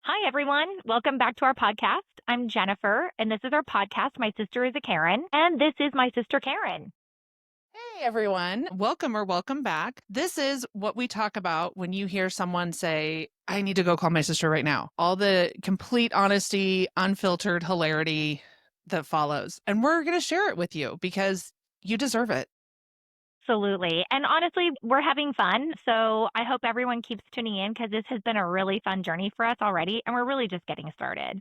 Hi, everyone. Welcome back to our podcast. I'm Jennifer, and this is our podcast. My sister is a Karen, and this is my sister Karen. Hey everyone, welcome or welcome back. This is what we talk about when you hear someone say, I need to go call my sister right now. All the complete honesty, unfiltered hilarity that follows. And we're going to share it with you because you deserve it. Absolutely. And honestly, we're having fun. So I hope everyone keeps tuning in because this has been a really fun journey for us already, and we're really just getting started.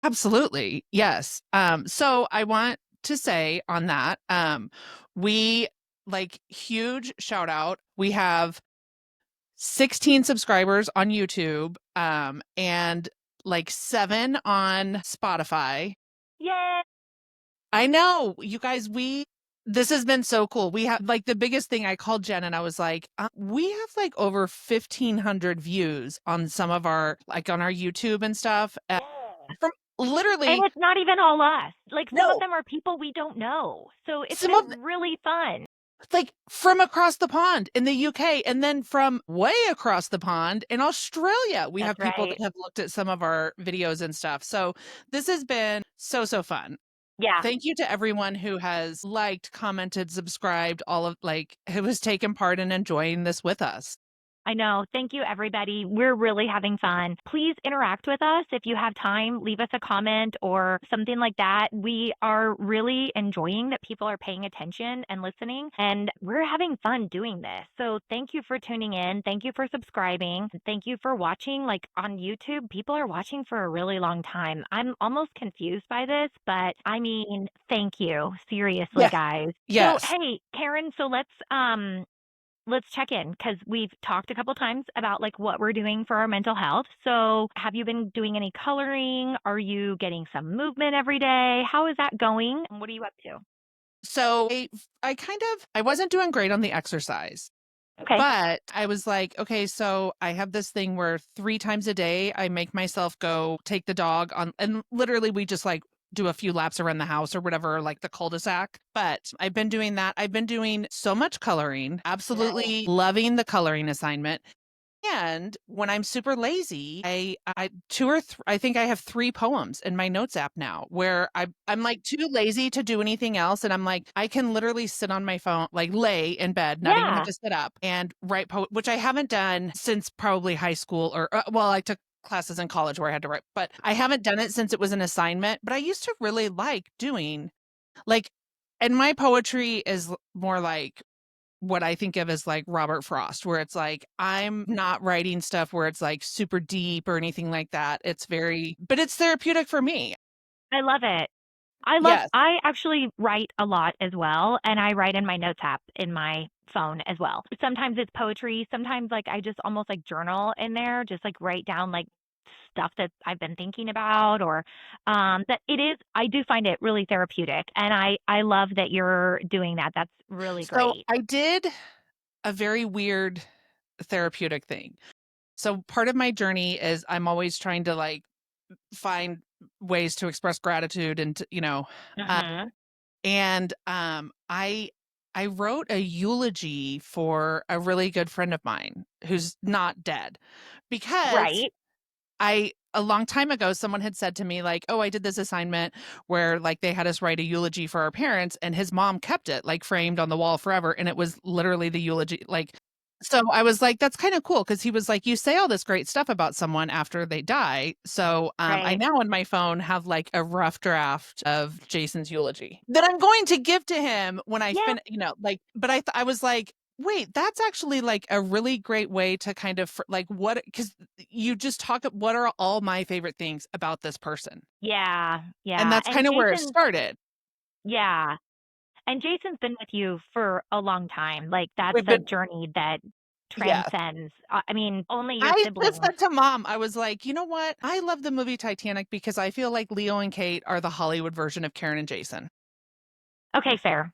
Absolutely. Yes. So I want to say on that, we huge shout out. We have 16 subscribers on YouTube, and like 7 on Spotify. Yay! I know, you guys, this has been so cool. We have like the biggest thing. I called Jen and I was like, we have like over 1,500 views on some of our, like on our YouTube and stuff, Yeah. from And literally, it's not even all us. Like some of no, them are people we don't know. So it's some of been really fun. like from across the pond in the UK, and then from way across the pond in Australia. We That's have people right. that have looked at some of our videos and stuff. So this has been so fun. Yeah. Thank you to everyone who has liked, commented, subscribed, all of like who has taken part in enjoying this with us. I know. Thank you, everybody. We're really having fun. Please interact with us if you have time. Leave us a comment or something like that. We are really enjoying that people are paying attention and listening, and we're having fun doing this. So thank you for tuning in. Thank you for subscribing. Thank you for watching. Like on YouTube, people are watching for a really long time. I'm almost confused by this, but I mean, thank you. Seriously, Yeah. guys. So, Yes. hey, Karen, so let's check in because we've talked a couple times about like what we're doing for our mental health. So, have you been doing any coloring? Are you getting some movement every day? How is that going? And what are you up to? So I wasn't doing great on the exercise. Okay. But I was like, okay, so I have this thing where 3 times a day I make myself go take the dog on, and literally we just like do a few laps around the house or whatever, like the cul-de-sac. But I've been doing that. I've been doing so much coloring, Nice. absolutely loving the coloring assignment. And when I'm super lazy, I I think I have 3 poems in my notes app now where I'm like too lazy to do anything else. And I'm like, I can literally sit on my phone, like lay in bed, not even have Yeah. to sit up and write which I haven't done since probably high school or, well, I took classes in college where I had to write, but I haven't done it since it was an assignment. But I used to really like doing like, and my poetry is more like what I think of as like Robert Frost, where it's like, I'm not writing stuff where it's like super deep or anything like that. It's very, but it's therapeutic for me. I love it. Yes. I actually write a lot as well, and I write in my notes app in my phone as well. Sometimes it's poetry, sometimes like I just almost like journal in there, just like write down like stuff that I've been thinking about or that it is I do find it really therapeutic, and I love that you're doing that. That's really So great. I did a very weird therapeutic thing. So part of my journey is I'm always trying to like find ways to express gratitude and, uh, Mhm. I wrote a eulogy for a really good friend of mine who's not dead because Right. a long time ago, someone had said to me, like, oh, I did this assignment where like they had us write a eulogy for our parents, and his mom kept it like framed on the wall forever. And it was literally the eulogy. Like, so I was like, that's kind of cool. Cause he was like, you say all this great stuff about someone after they die. So I Right. now on my phone have like a rough draft of Jason's eulogy that I'm going to give to him when I Yeah. finish, like, but I was like, wait, that's actually like a really great way to kind of like what, because you just talk what are all my favorite things about this person? Yeah. And Yeah. that's And kind of where it started. Yeah. And Jason's been with you for a long time. Like that's We've a been journey that Yes. transcends. I mean, only your I just siblings. said to mom, I was like, you know what? I love the movie Titanic because I feel like Leo and Kate are the Hollywood version of Karen and Jason. Okay, fair.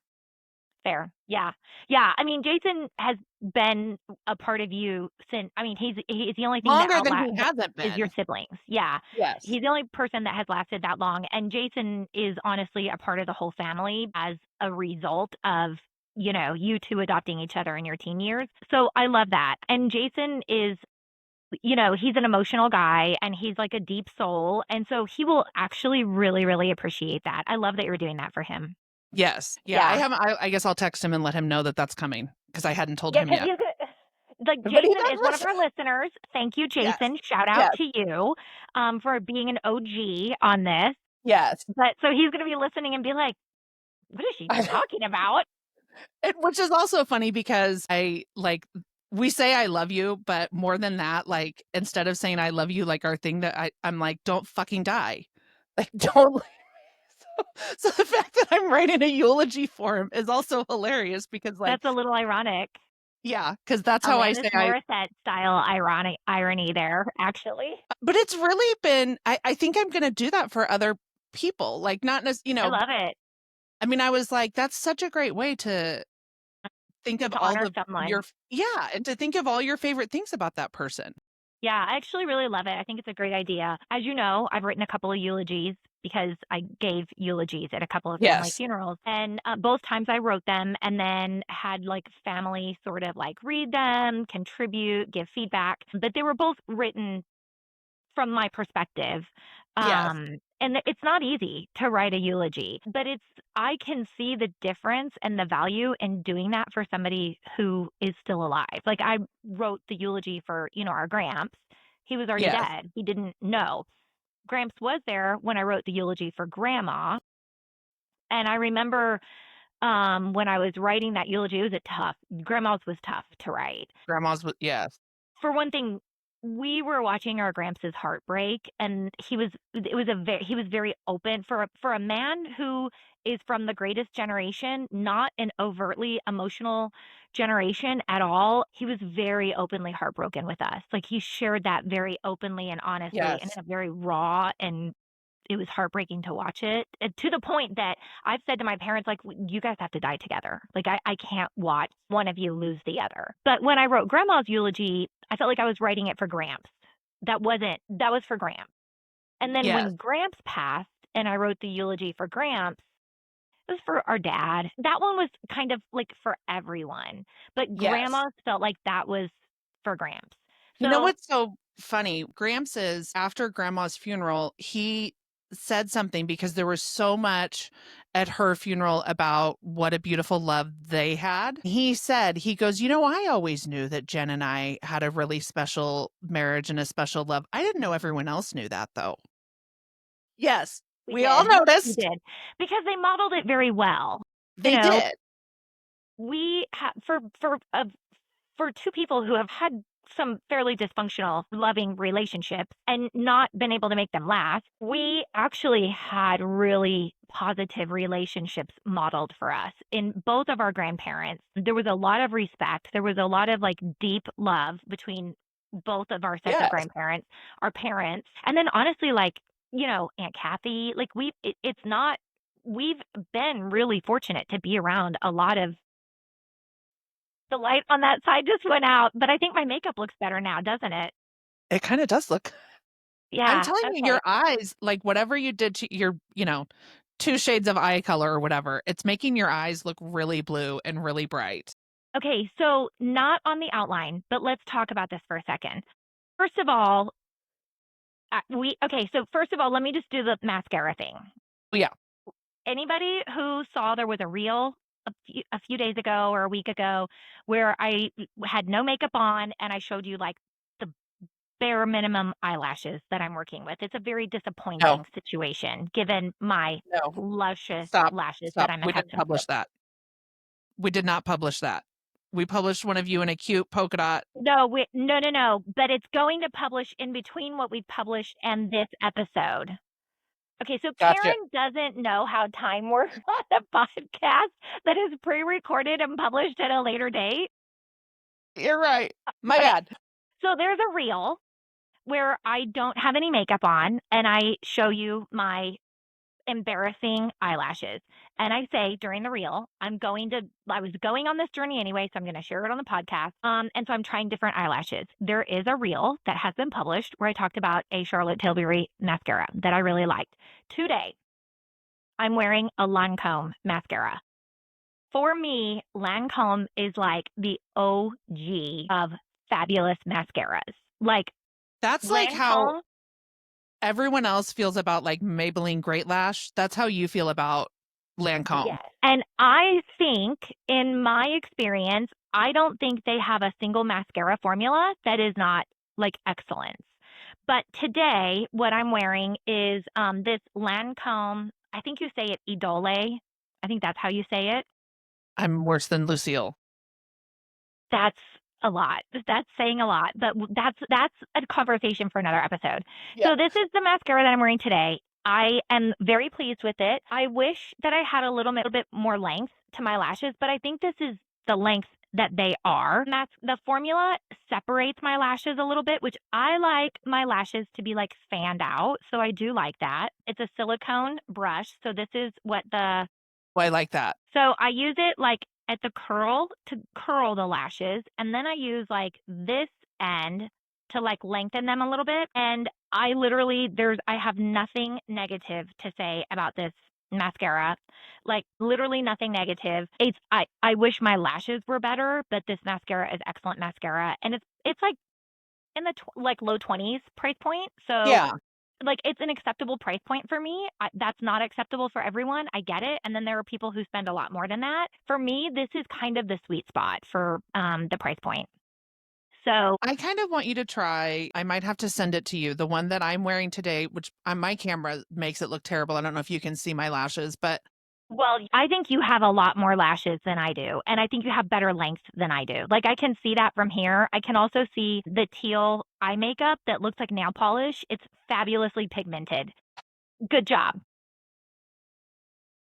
Fair. Yeah. Yeah. I mean, Jason has been a part of you since, I mean, he's the only thing that Longer than he hasn't is your been. siblings. Yeah. Yes. He's the only person that has lasted that long. And Jason is honestly a part of the whole family as a result of, you two adopting each other in your teen years. So I love that. And Jason is he's an emotional guy and he's like a deep soul. And so he will actually really, really appreciate that. I love that you're doing that for him. Yes. Yeah, I Yeah. haven't I guess I'll text him and let him know that that's coming because I hadn't told Yeah, him because yet. he's like But he Jason does is one of listen. our listeners. Thank you, Yes. Jason. Shout out Yes. to you for being an OG on this. Yes. But so he's going to be listening and be like, what is she talking about? Which is also funny because we say I love you, but more than that, like, instead of saying I love you, like, our thing that I'm like, "Don't fucking die." Like, don't so the fact that I'm writing a eulogy for him is also hilarious because, like, That's a little ironic. yeah, because that's how I Alanis say Morissette style irony there, actually. but it's really been I think I'm gonna do that for other people, like, not I love it. I mean, I was like, "That's such a great way to think of To all honor the someone. your" yeah, and to think of all your favorite things about that person. Yeah, I actually really love it. I think it's a great idea. As you know, I've written a couple of eulogies because I gave eulogies at a couple of family Yes. funerals. And both times I wrote them and then had like family sort of like read them, contribute, give feedback. But they were both written from my perspective. Yes. And it's not easy to write a eulogy, but I can see the difference and the value in doing that for somebody who is still alive. Like I wrote the eulogy for, our Gramps. He was already Yes. dead. He didn't know. Gramps was there when I wrote the eulogy for Grandma. And I remember when I was writing that eulogy, it was Grandma's was tough to write. Grandma's w yes. For one thing, we were watching our Gramps' heartbreak, and he was very open for a man who is from the greatest generation, not an overtly emotional generation at all. He was very openly heartbroken with us. Like he shared that very openly and honestly and Yes. in a very raw and it was heartbreaking to watch it, to the point that I've said to my parents, like, "You guys have to die together. Like, I can't watch one of you lose the other." But when I wrote Grandma's eulogy, I felt like I was writing it for Gramps. That was for Gramps. And then Yes. when Gramps passed and I wrote the eulogy for Gramps, it was for our dad. That one was kind of like for everyone. But Yes. Grandma's felt like that was for Gramps. You know So what's so funny? Gramps is after grandma's funeral, he said something because there was so much at her funeral about what a beautiful love they had. He said, he goes, "You know, I always knew that Jen and I had a really special marriage and a special love. I didn't know everyone else knew that though." Yes, we we all did. We noticed. did. Because they modeled it very well. You They know, did. we have for two people who have had some fairly dysfunctional loving relationships and not been able to make them last, we actually had really positive relationships modeled for us in both of our grandparents. There was a lot of respect, there was a lot of like deep love between both of our sets of Yes. grandparents, our parents, and then honestly like Aunt Kathy, like it's not, we've been really fortunate to be around a lot of, the light on that side just went out, but I think my makeup looks better now, doesn't it? It kind of does look. I'm Yeah, telling you, okay. your eyes, like whatever you did to your, 2 shades of eye color or whatever, it's making your eyes look really blue and really bright. Okay, so not on the outline, but let's talk about this for a second. First of all, so first of all, let me just do the mascara thing. Oh, yeah. Anybody who saw there was a reel a few days ago or a week ago where I had no makeup on and I showed you like the bare minimum eyelashes that I'm working with. It's a very No, disappointing situation given my no. luscious Stop, lashes that stop. I'm We didn't accustomed to. publish that. We did not publish that. We published one of you in a cute polka dot. No, but it's going to publish in between what we published and this episode. Okay, so Gotcha. Karen doesn't know how time works on a podcast that is pre-recorded and published at a later date. You're right. My Okay, bad. so there's a reel where I don't have any makeup on and I show you my embarrassing eyelashes. And I say during the reel, I was going on this journey anyway, so I'm going to share it on the podcast. And so I'm trying different eyelashes. There is a reel that has been published where I talked about a Charlotte Tilbury mascara that I really liked. Today, I'm wearing a Lancome mascara. For me, Lancome is like the OG of fabulous mascaras. Like That's like how Lancome. everyone else feels about like Maybelline Great Lash. That's how you feel about Lancome. Yes. And I think, in my experience, I don't think they have a single mascara formula that is not like excellence. But today, what I'm wearing is this Lancome. I think you say it Idole. I think that's how you say it. I'm worse than Lucille. That's a lot. That's saying a lot, but that's a conversation for another episode. Yeah. So this is the mascara that I'm wearing today. I am very pleased with it. I wish that I had a little bit more length to my lashes, but I think this is the length that they are. The formula separates my lashes a little bit, which I like my lashes to be like fanned out. So I do like that. It's a silicone brush. So this is what the Well, I like that. so I use it like at the curl to curl the lashes, and then I use like this end to like lengthen them a little bit. And I literally, I have nothing negative to say about this mascara. Like literally nothing negative. I wish my lashes were better, but this mascara is excellent mascara, and it's like in the like low 20s price point. So Yeah. like, it's an acceptable price point for me. That's not acceptable for everyone. I get it. And then there are people who spend a lot more than that. For me, this is kind of the sweet spot for the price point. So, I kind of want you to try. I might have to send it to you. The one that I'm wearing today, which on my camera makes it look terrible. I don't know if you can see my lashes, but well, I think you have a lot more lashes than I do. And I think you have better length than I do. Like, I can see that from here. I can also see the teal eye makeup that looks like nail polish. It's fabulously pigmented. Good job.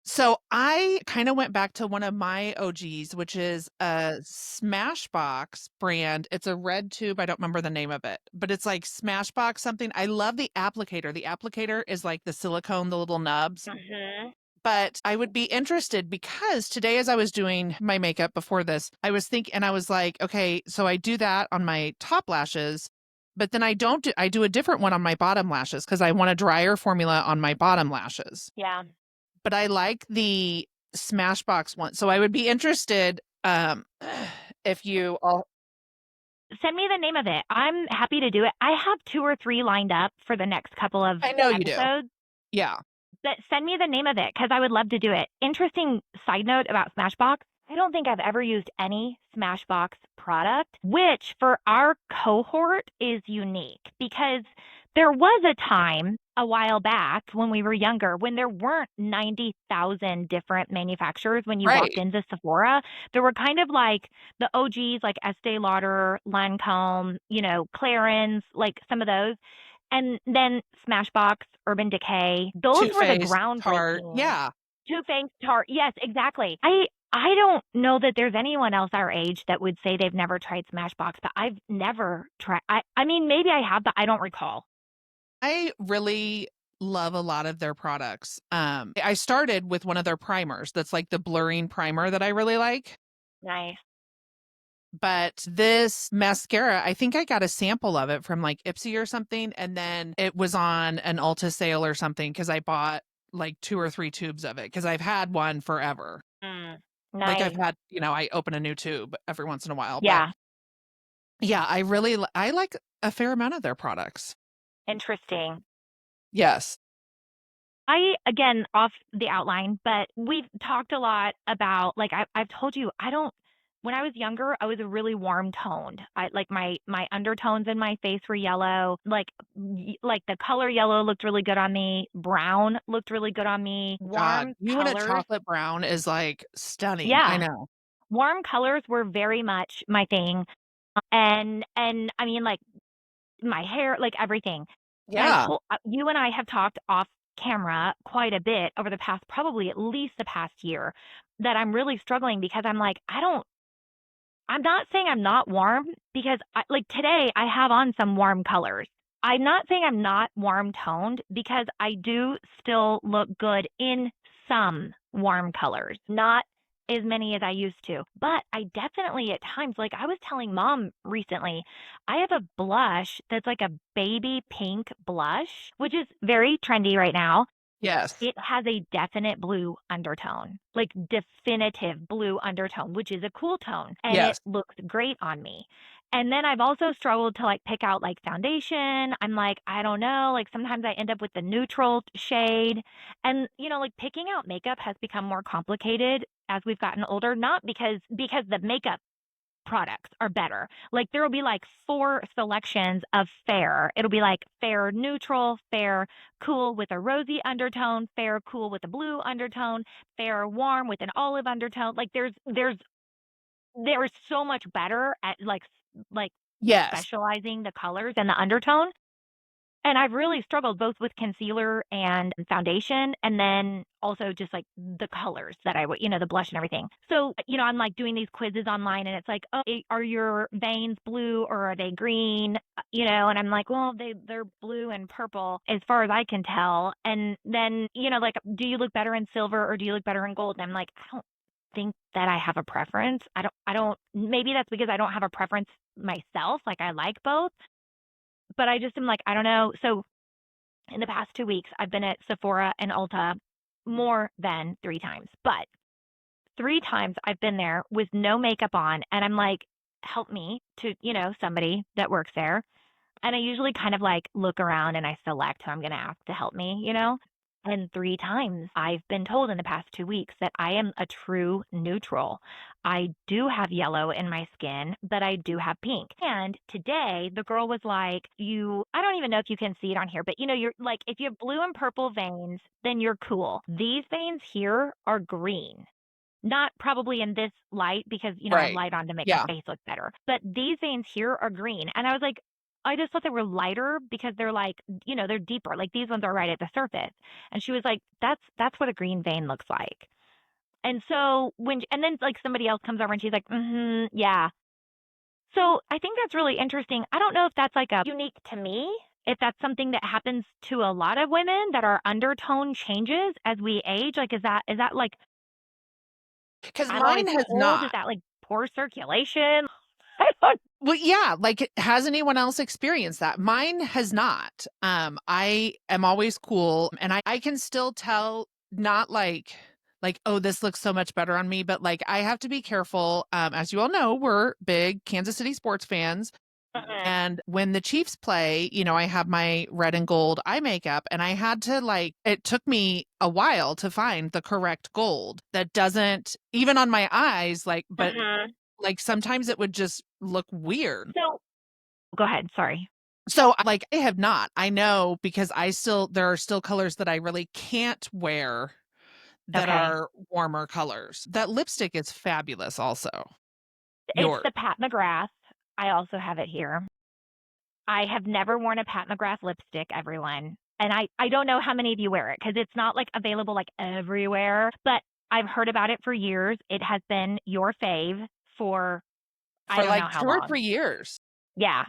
so I kind of went back to one of my OGs, which is a Smashbox brand. It's a red tube. I don't remember the name of it, but it's like Smashbox something. I love the applicator. The applicator is like the silicone, the little nubs. Hmm. But I would be interested because today, as I was doing my makeup before this, I was thinking, and I was like, okay, so I do that on my top lashes, but then I do a different one on my bottom lashes because I want a drier formula on my bottom lashes. Yeah. But I like the Smashbox one. So I would be interested if you all, Send me the name of it. I'm happy to do it. I have 2 or 3 lined up for the next couple of I know you do. episodes, Yeah. but send me the name of it because I would love to do it. Interesting side note about Smashbox. I don't think I've ever used any Smashbox product, which for our cohort is unique because there was a time a while back when we were younger when there weren't 90,000 different manufacturers when you walked Right. into Sephora. There were kind of like the OGs like Estee Lauder, Lancome, Clarins, like some of those. And then Smashbox, Urban Decay, those Too were the Faced, Tarte. groundbreaking. Yeah. Too Faced, Tarte. Yes, exactly. I don't know that there's anyone else our age that would say they've never tried Smashbox, but I've never tried. I mean, maybe I have, but I don't recall. I really love a lot of their products. I started with one of their primers that's like the blurring primer that I really like. Nice. But this mascara, I think I got a sample of it from like Ipsy or something. And then it was on an Ulta sale or something because I bought like 2 or 3 tubes of it because I've had one forever. Mm, Like I've nice. had, I open a new tube every once in a while. But Yeah. yeah, I like a fair amount of their products. Interesting. Yes. Again, off the outline, but we've talked a lot about, like, I've told you, when I was younger, I was a really warm toned. I like my undertones in my face were yellow. Like the color yellow looked really good on me. Brown looked really good on me. God, Warm you in a colors. chocolate brown is like stunning. I Yeah. know. Warm colors were very much my thing. And I mean, like, my hair, like everything. And Yeah. you and I have talked off camera quite a bit over the past, probably at least the past year, that I'm really struggling because I'm like, I'm not saying I'm not warm because like today I have on some warm colors. I'm not saying I'm not warm toned because I do still look good in some warm colors, not as many as I used to. But I definitely at times, like I was telling mom recently, I have a blush that's like a baby pink blush, which is very trendy right now. Yes. It has a definite blue undertone, like definitive blue undertone, which is a cool tone, and it Yes. looks great on me. And then I've also struggled to like pick out like foundation. I'm like, I don't know. Like sometimes I end up with the neutral shade. And like picking out makeup has become more complicated as we've gotten older, not because the makeup products are better. Like there will be like four selections of fair. It'll be like fair neutral, fair cool with a rosy undertone, fair cool with a blue undertone, fair warm with an olive undertone. Like there's so much better at like Yes. specializing the colors and the undertone. And I've really struggled both with concealer and foundation, and then also just like the colors that I would, the blush and everything. So, I'm like doing these quizzes online and it's like, oh, are your veins blue or are they green? And I'm like, well, they're blue and purple as far as I can tell. And then, like, do you look better in silver or do you look better in gold? And I'm like, I don't think that I have a preference. I don't, maybe that's because I don't have a preference myself. Like I like both, but I just am like, I don't know. So in the past 2 weeks, I've been at Sephora and Ulta more than 3 times, but 3 times I've been there with no makeup on. And I'm like, help me to, somebody that works there. And I usually kind of like look around and I select who I'm going to ask to help me. And 3 times I've been told in the past 2 weeks that I am a true neutral. I do have yellow in my skin, but I do have pink. And today the girl was like, I don't even know if you can see it on here, but you're like, if you have blue and purple veins, then you're cool. These veins here are green. Not probably in this light because, I have Right. light on to make my Yeah. face look better. But these veins here are green. And I was like, I just thought they were lighter because they're like, they're deeper. Like these ones are right at the surface. And she was like, that's what a green vein looks like. And so and then like somebody else comes over and she's like, yeah. So I think that's really interesting. I don't know if that's like a unique to me, if that's something that happens to a lot of women that our undertone changes as we age. Like, is that like, Because I'm always mine has told, is not. that like poor circulation? I don't. Well, yeah, like, has anyone else experienced that? Mine has not. I am always cool, and I can still tell, not like, "Oh, this looks so much better on me," but, like, I have to be careful. As you all know, we're big Kansas City sports fans, Mhm, and when the Chiefs play, I have my red and gold eye makeup, and I had to, like, it took me a while to find the correct gold that doesn't even on my eyes, like, but, mhm. like, sometimes it would just look weird. So go ahead, sorry. So, like, I have not. I know because there are still colors that I really can't wear that Okay. are warmer colors. That lipstick is fabulous also. It's Yours. the Pat McGrath. I also have it here. I have never worn a Pat McGrath lipstick, everyone. And I don't know how many of you wear it because it's not like available like everywhere, but I've heard about it for years. It has been your fave for I For, don't like, know how 2 or long. 3 years. Yeah.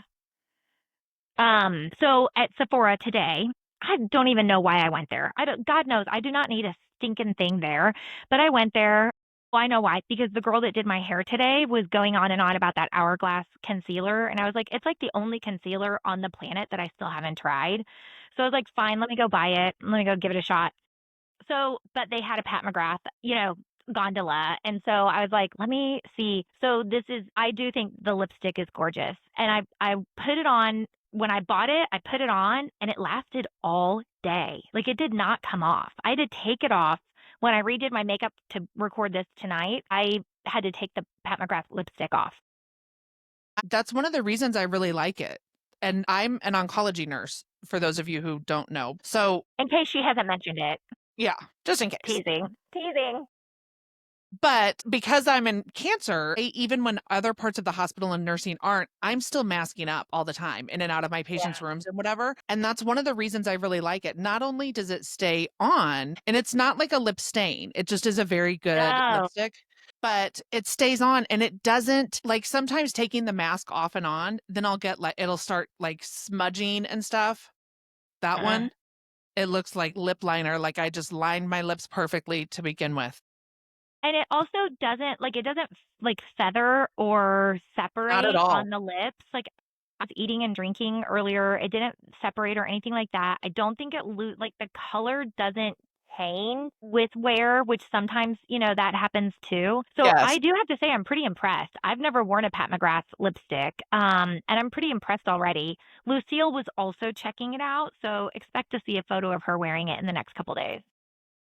So at Sephora today, I don't even know why I went there. I don't, God knows, I do not need a stinking thing there, but I went there. Well, I know why, because the girl that did my hair today was going on and on about that Hourglass concealer. And I was like, it's like the only concealer on the planet that I still haven't tried. So I was like, fine, let me go buy it. Let me go give it a shot. So, but they had a Pat McGrath, gondola. And so I was like, let me see. So I do think the lipstick is gorgeous. And I put it on when I bought it, I put it on and it lasted all day. Like it did not come off. I had to take it off. When I redid my makeup to record this tonight, I had to take the Pat McGrath lipstick off. That's one of the reasons I really like it. And I'm an oncology nurse, for those of you who don't know. So, In case she hasn't mentioned it, yeah, just in case. teasing, teasing. But because I'm in cancer, even when other parts of the hospital and nursing aren't, I'm still masking up all the time in and out of my patients' Yeah. rooms and whatever. And that's one of the reasons I really like it. Not only does it stay on, and it's not like a lip stain, it just is a very good No. lipstick, but it stays on and it doesn't, like, sometimes taking the mask off and on, then I'll get like, it'll start like smudging and stuff. That Uh-uh. one, it looks like lip liner, like I just lined my lips perfectly to begin with. And it doesn't like feather or Not at separate all. on the lips. Like I was eating and drinking earlier, it didn't separate or anything like that. I don't think like the color doesn't pain with wear, which sometimes, that happens too. So I Yes. do have to say I'm pretty impressed. I've never worn a Pat McGrath lipstick, and I'm pretty impressed already. Lucille was also checking it out, so expect to see a photo of her wearing it in the next couple days.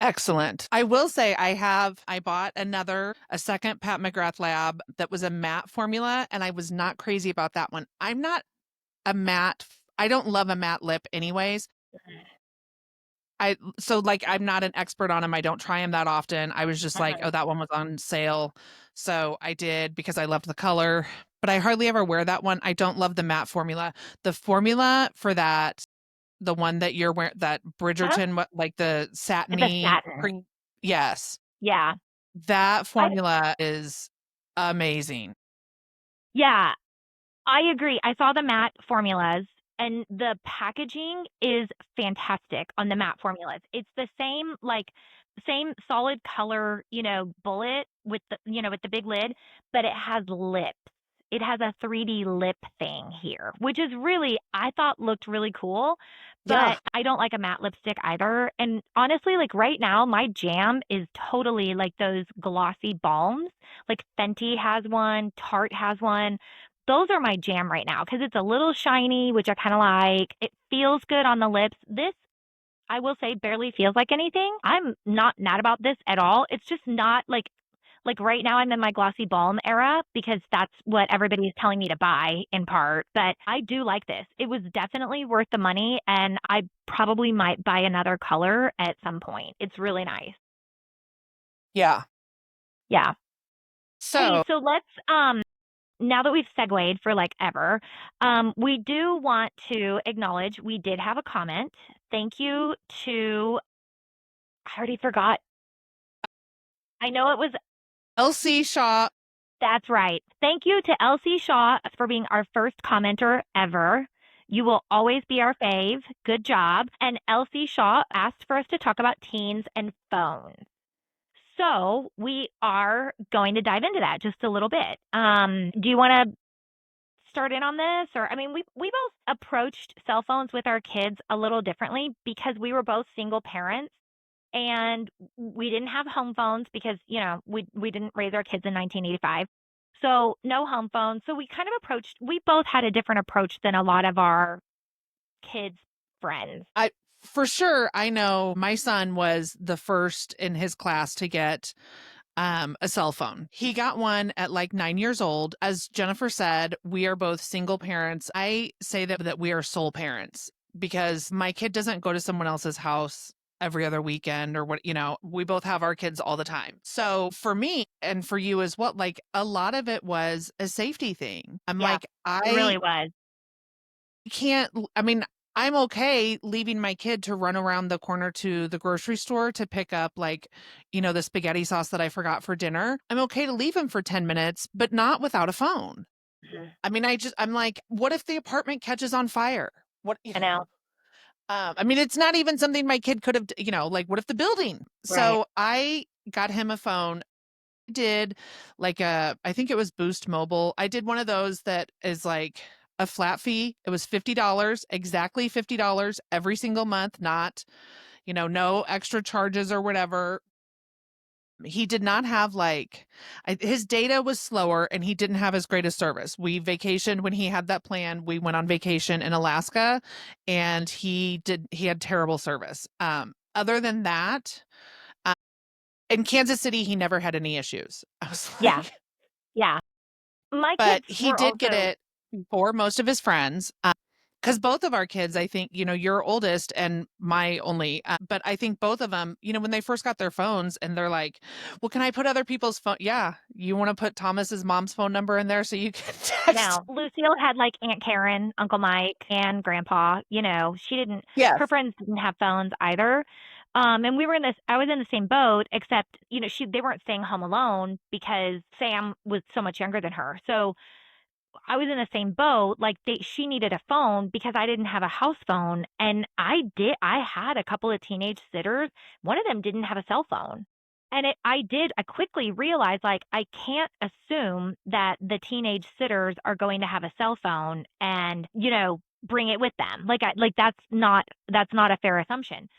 Excellent. I will say I bought a second Pat McGrath Lab that was a matte formula, and I was not crazy about that one. I'm not a matte, I don't love a matte lip anyways. I'm not an expert on them. I don't try them that often. I was just like, oh, Mhm. that one was on sale. So I did because I loved the color, but I hardly ever wear that one. I don't love the matte formula. The formula for that, the one that you're wearing, that Uh-huh. Bridgerton, what, like the The satiny satin. cream. Yes. Yeah. That I formula is amazing. yeah, I agree. I saw the matte formulas and the packaging is fantastic on the matte formulas. It's the same same solid color, bullet with the big lid, but it has lips. It has a 3D lip thing here, which is really I thought looked really cool, Yeah. but I don't like a matte lipstick either. And honestly, like right now, my jam is totally like those glossy balms. Like Fenty has one, Tarte has one. Those are my jam right now because it's a little shiny, which I kind of like. It feels good on the lips. This, I will say, barely feels like anything. I'm not mad about this at all. It's just not like right now I'm in my glossy balm era because that's what everybody is telling me to buy in part. But I do like this. It was definitely worth the money, and I probably might buy another color at some point. It's really nice. Yeah. Yeah. Hey, So so let's now that we've segued for like ever, we do want to acknowledge we did have a comment. Thank you to, I already forgot. I know it was, LC Shaw, that's right. Thank you to Elsie Shaw for being our first commenter ever. You will always be our fave. Good job. And Elsie Shaw asked for us to talk about teens and phones. So we are going to dive into that just a little bit. Do you want to start in on this? Or I mean, we both approached cell phones with our kids a little differently because we were both single parents and we didn't have home phones because, we didn't raise our kids in 1985. So, no home phones. So we both had a different approach than a lot of our kids' friends. I for sure I know my son was the first in his class to get a cell phone. He got one at like 9 years old. As Jennifer said, we are both single parents. I say that we are sole parents because my kid doesn't go to someone else's house every other weekend or we both have our kids all the time. So for me and for you as well, like a lot of it was a safety thing. I'm Yeah, like, it really I was. can't, I mean, I'm okay leaving my kid to run around the corner to the grocery store to pick up the spaghetti sauce that I forgot for dinner. I'm okay to leave him for 10 minutes, but not without a phone. Mhm. I mean, I'm like, what if the apartment catches on fire? What, I know. I mean, it's not even something my kid could have, like what if the building? Right. So I got him a phone, did I think it was Boost Mobile. I did one of those that is like a flat fee. It was $50, exactly $50 every single month, not, no extra charges or whatever. He did not have his data was slower and he didn't have as great a service. We vacationed when he had that plan. We went on vacation in Alaska and he had terrible service. Other than that, in Kansas City, he never had any issues. I was Yeah. like, Yeah. My but kids he were did get also it for most of his friends. Because both of our kids, I think, your oldest and my only, but I think both of them, when they first got their phones and they're like, well, can I put other people's phone? Yeah. You want to put Thomas's mom's phone number in there so you can I text? know. Lucille had like Aunt Karen, Uncle Mike, and Grandpa. She didn't, her Yes. friends didn't have phones either. And I was in the same boat, except, they weren't staying home alone because Sam was so much younger than her. So I was in the same boat. Like she needed a phone because I didn't have a house phone. And I had a couple of teenage sitters. One of them didn't have a cell phone. And I quickly realized like I can't assume that the teenage sitters are going to have a cell phone and, bring it with them. Like that's not a fair assumption.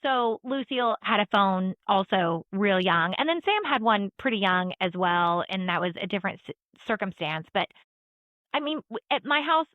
So Lucille had a phone also real young, and then Sam had one pretty young as well, and that was a different circumstance. But I mean, at my house,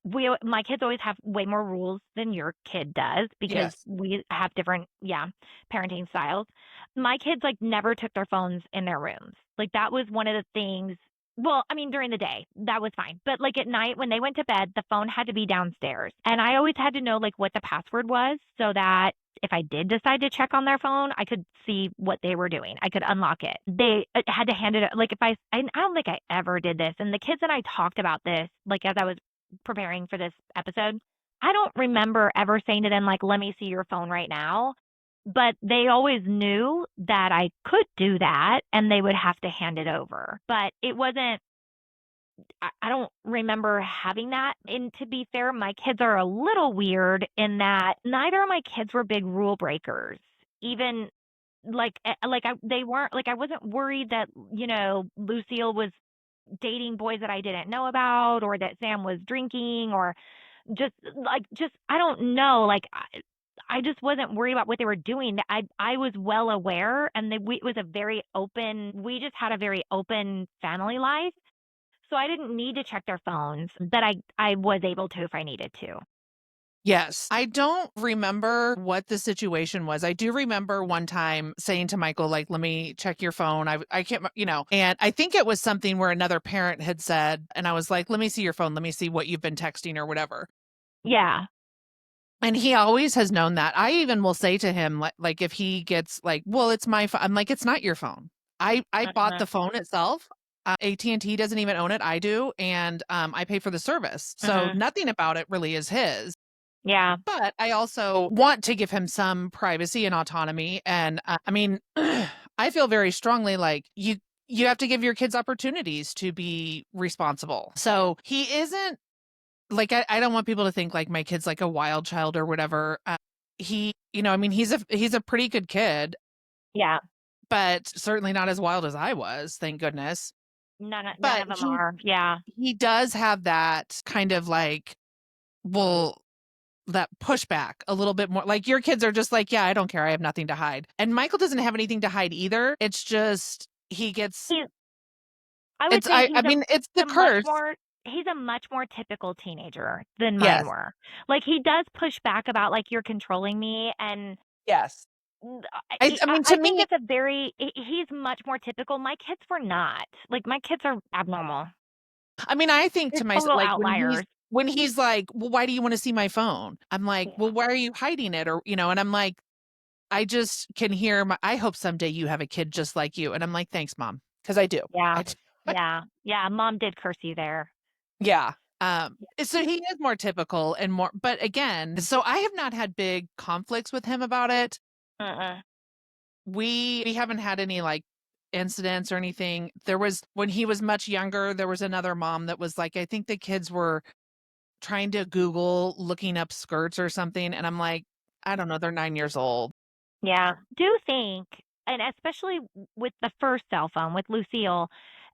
my kids always have way more rules than your kid does because Yes. we have different, yeah, parenting styles. My kids like never took their phones in their rooms. Like that was one of the things. Well, I mean, during the day, that was fine. But like at night when they went to bed, the phone had to be downstairs. And I always had to know like what the password was so that if I did decide to check on their phone, I could see what they were doing. I could unlock it. They had to hand it like if I don't think I ever did this. And the kids and I talked about this like as I was preparing for this episode. I don't remember ever saying to them like, "Let me see your phone right now." But they always knew that I could do that and they would have to hand it over. But it wasn't I don't remember having that. And to be fair, my kids are a little weird in that neither of my kids were big rule breakers. Even they weren't like I wasn't worried that, Lucille was dating boys that I didn't know about or that Sam was drinking or just I don't know, I just wasn't worried about what they were doing. I was well aware and it was a very open we just had a very open family life. So I didn't need to check their phones, but I was able to if I needed to. Yes. I don't remember what the situation was. I do remember one time saying to Michael, like, let me check your phone. I can't, and I think it was something where another parent had said, and I was like, let me see your phone. Let me see what you've been texting or whatever. Yeah. And he always has known that. I even will say to him, like if he gets like, well, it's my phone. I'm like, it's not your phone. I bought Mhm. the phone itself. AT&T doesn't even own it. I do. And I pay for the service. So Mhm. nothing about it really is his. Yeah. But I also want to give him some privacy and autonomy. And I mean, I feel very strongly like you have to give your kids opportunities to be responsible. So he isn't like I don't want people to think like my kid's like a wild child or whatever. He, I mean, he's a pretty good kid, Yeah. but certainly not as wild as I was, thank goodness. None But of them are. Yeah. he does have that kind of like, well, that pushback a little bit more. Like your kids are just like, yeah, I don't care. I have nothing to hide. And Michael doesn't have anything to hide either. It's just he gets He I would it's say I mean, it's the curse. he's a much more typical teenager than mine Yes. were. Like he does push back about like you're controlling me and Yes. I I mean, I to think me, it's a very he's much more typical. My kids were not. Like my kids are abnormal. I mean, I think They're to myself, total like outliers. when he's like, "Well, why do you want to see my phone?" I'm like, "Well, Yeah. why are you hiding it?" Or, and I'm like, I just can hear I hope someday you have a kid just like you. And I'm like, "Thanks, mom." Because I do. Yeah. I do. Yeah. Yeah. Mom did curse you there. Yeah. So he is more typical and more, but again, so I have not had big conflicts with him about it. Mm-mm. We haven't had any like incidents or anything. There was when he was much younger, there was another mom that was like, I think the kids were trying to Google looking up skirts or something, and I'm like, I don't know, they're 9 years old. Yeah. Do think, and especially with the first cell phone with Lucille,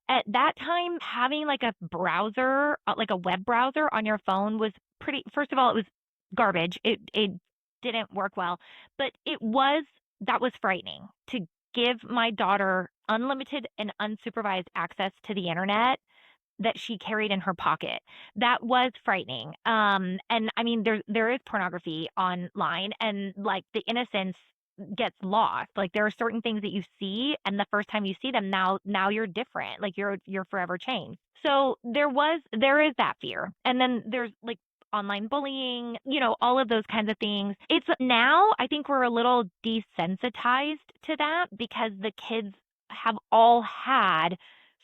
at that time, having like a browser, like a web browser on your phone was pretty, first of all, it was garbage. It didn't work well, but that was frightening to give my daughter unlimited and unsupervised access to the internet that she carried in her pocket. That was frightening. And I mean, there is pornography online, and like the innocence gets lost. Like there are certain things that you see, and the first time you see them, now you're different. Like you're forever changed. So there is that fear, and then there's like online bullying, all of those kinds of things. It's now I think we're a little desensitized to that because the kids have all had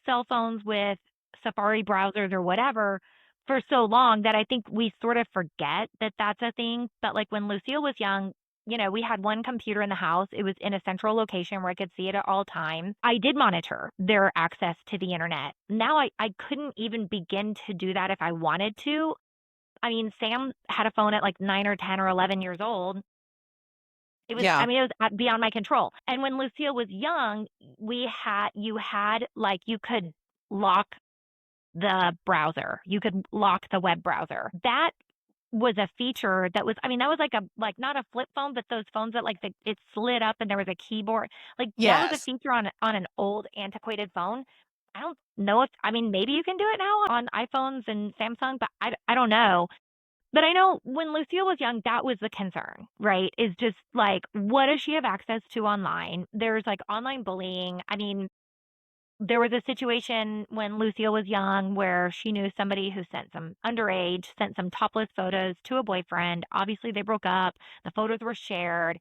cell phones with Safari browsers or whatever for so long that I think we sort of forget that that's a thing. But like when Lucille was young, we had one computer in the house. It was in a central location where I could see it at all times. I did monitor their access to the internet. Now I couldn't even begin to do that if I wanted to. I mean, Sam had a phone at like 9 or 10 or 11 years old. Yeah. It was beyond my control. And when Lucille was young, you could lock the browser. You could lock the web browser. That was a feature that was, I mean, that was like a, like not a flip phone, but those phones that like it slid up and there was a keyboard. Like that was a Yes. feature on an old antiquated phone. I don't know if, I mean, maybe you can do it now on iPhones and Samsung, but I don't know. But I know when Lucille was young, that was the concern, right? Is just like, what does she have access to online? There's like online bullying. I mean, there was a situation when Lucille was young where she knew somebody who sent some underage, sent some topless photos to a boyfriend. Obviously, they broke up. The photos were shared.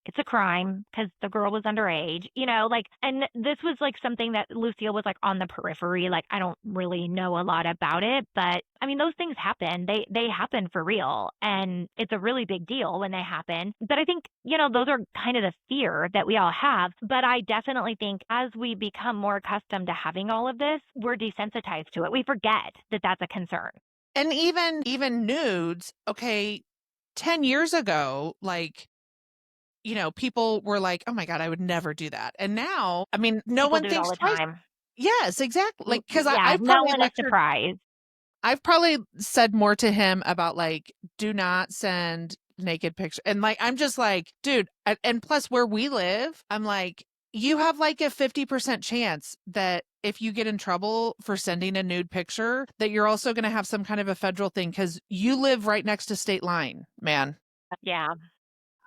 It's a crime because the girl was underage, you know, like, and this was like something that Lucille was like on the periphery. Like, I don't really know a lot about it, but I mean, those things happen. They happen for real. And it's a really big deal when they happen. But I think, you know, those are kind of the fear that we all have. But I definitely think as we become more accustomed to having all of this, we're desensitized to it. We forget that that's a concern. And even nudes, okay, 10 years ago, like, people were like, "Oh my god, I would never do that." And now, I mean, no People one do it all thinks the twice. time. Yes, exactly. Like, because Yeah, no one is surprised. I've probably said more to him about, like, "Do not send naked picture," and, like, I'm just like, "Dude," and plus where we live, I'm like, "You have, like, a 50% chance that if you get in trouble for sending a nude picture, that you're also gonna have some kind of a federal thing because you live right next to state line, man." Yeah,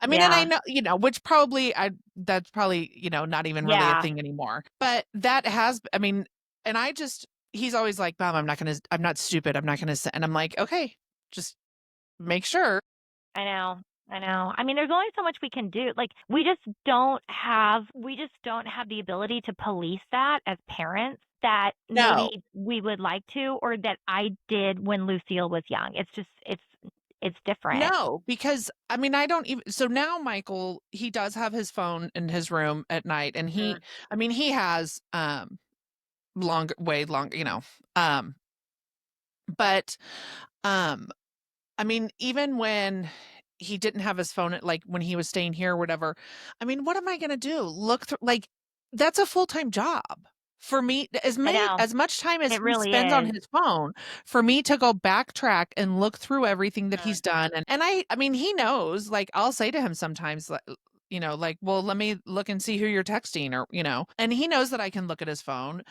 I mean, and I yeah, know, which probably that's probably, not even really a yeah. thing anymore. But that has, I mean, and he's always like, "Mom, I'm not stupid. I'm not gonna say," and I'm like, "Okay, just make sure." I know. I know. I mean, there's only so much we can do. Like, we just don't have the ability to police that as parents that No, maybe we would like to, or that I did when Lucille was young. It's just it's different. no, because I mean, I don't even, so now Michael, he does have his phone in his room at night, and Mhm. I mean, he has, way longer, um, but, um, I mean, even when he didn't have his phone at, like, when he was staying here or whatever, I mean, what am I gonna do? Look through, like, that's a full-time job. For me, I know. as much time as It he really spends on is. his phone, for me to go backtrack and look through everything that Mhm. he's done, and I mean, he knows, like, I'll say to him sometimes, like, like, "Well, let me look and see who you're texting," or, and he knows that I can look at his phone,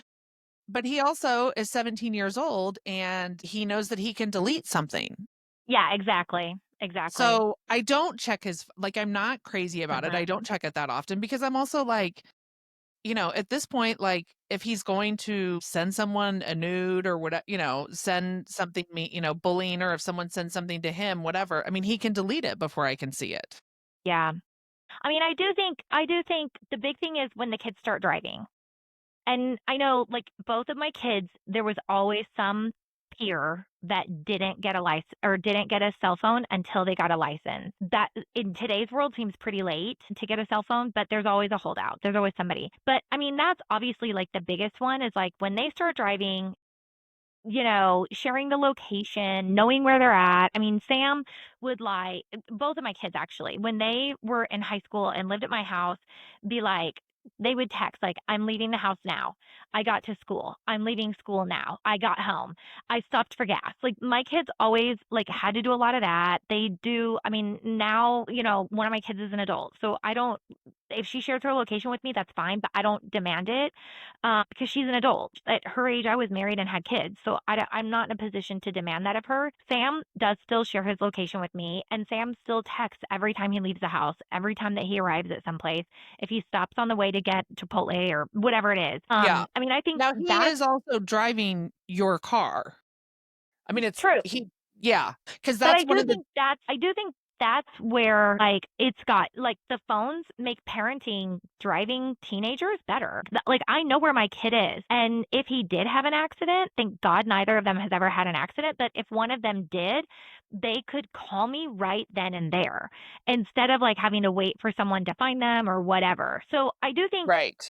but he also is 17 years old, and he knows that he can delete something. Yeah, exactly. Exactly. So, I don't check like, I'm not crazy about it, I Mhm. don't check it that often because I'm also like, at this point, like, if he's going to send someone a nude or whatever, send something bullying, or if someone sends something to him, whatever, I mean, he can delete it before I can see it. Yeah. I mean, I do think the big thing is when the kids start driving. And I know, like, both of my kids, there was always some peer that didn't get a license or didn't get a cell phone until they got a license. That in today's world seems pretty late to get a cell phone, but there's always a holdout. There's always somebody. But I mean, that's obviously like the biggest one is like when they start driving, sharing the location, knowing where they're at. I mean, Sam would like both of my kids actually, when they were in high school and lived at my house, be like, they would text like, "I'm leaving the house now. I got to school. I'm leaving school now. I got home. I stopped for gas." Like my kids always like had to do a lot of that. They do, I mean, now, one of my kids is an adult. So I don't if she shares her location with me, that's fine, but I don't demand it because she's an adult. At her age, I was married and had kids, so I'm not in a position to demand that of her. Sam does still share his location with me, and Sam still texts every time he leaves the house, every time that he arrives at some place, if he stops on the way to get Chipotle or whatever it is. Yeah. I mean, I think Now he that's is also driving your car. I mean, true. yeah, because But that's one of the I do think that's where, like, it's got like, the phones make parenting driving teenagers better. Like, I know where my kid is, and if he did have an accident, thank God neither of them has ever had an accident, but if one of them did, they could call me right then and there instead of, like, having to wait for someone to find them or whatever. So, I do think, right.